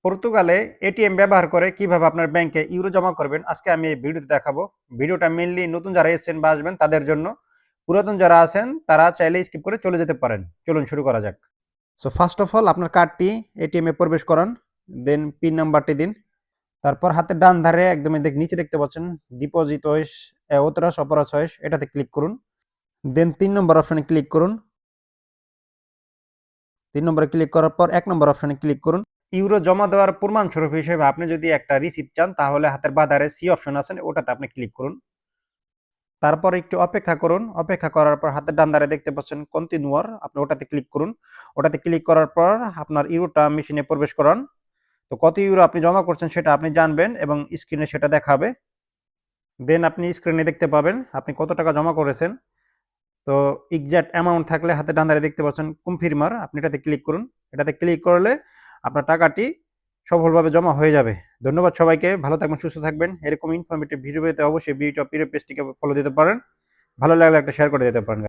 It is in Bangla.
পর্তুগালে এটিএম ব্যবহার করে কিভাবে আপনার ব্যাংকে ইউরো জমা করবেন আজকে আমি এই ভিডিওতে দেখাবো। ভিডিওটা মেইনলি নতুন যারা এসেছেন বা আসবেন তাদের জন্য। পুরাতন যারা আছেন তারা চাইলে স্কিপ করে চলে যেতে পারেন। চলুন শুরু করা যাক। সো ফার্স্ট অফ অল আপনার কার্ডটি এটিএম এ প্রবেশ করান, দেন পিন নাম্বারটি দিন। তারপর হাতের ডান ধারে একদম নিচে দেখতে পাচ্ছেন ডিপোজিট ওয়েস ওতরাস অপরাস ওয়েস, এটাতে ক্লিক করুন। দেন 3 নম্বর অপশনে ক্লিক করুন। 3 নম্বরে ক্লিক করার পর 1 নম্বর অপশনে ক্লিক করুন। ইউরো জমা দেওয়ার প্রমাণস্বরূপ হিসেবে আপনি যদি একটা রিসিপ্ট চান তাহলে হাতের বাঁ ধারে সি অপশন আছে, ওটাতে আপনি ক্লিক করুন। তারপর একটু অপেক্ষা করুন। অপেক্ষা করার পর হাতের ডান ধারে দেখতে পাচ্ছেন কন্টিনিউয়ার, আপনি ওটাতে ক্লিক করুন। ওটাতে ক্লিক করার পর আপনার ইউরোটা মেশিনে প্রবেশ করান। তো কত ইউরো আপনি জমা করছেন সেটা আপনি জানবেন এবং স্ক্রিনে সেটা দেখাবে। দেন আপনি স্ক্রিনে দেখতে পাবেন আপনি কত টাকা জমা করেছেন। তো এক্সাক্ট অ্যামাউন্ট থাকলে হাতে ডান ধারে দেখতে পাচ্ছেন কনফার্মার, আপনি এটাতে ক্লিক করুন। এটাতে ক্লিক করলে আপনার টাকাটি সফলভাবে জমা হয়ে যাবে। ধন্যবাদ সবাইকে, ভালো থাকবেন, সুস্থ থাকবেন। এরকম ইনফরমেটিভ ভিডিও পেতে অবশ্যই বিউটি অফ পেজটিকে ফলো দিতে পারেন। ভালো লাগলে একটা শেয়ার করে দিতে পারেন।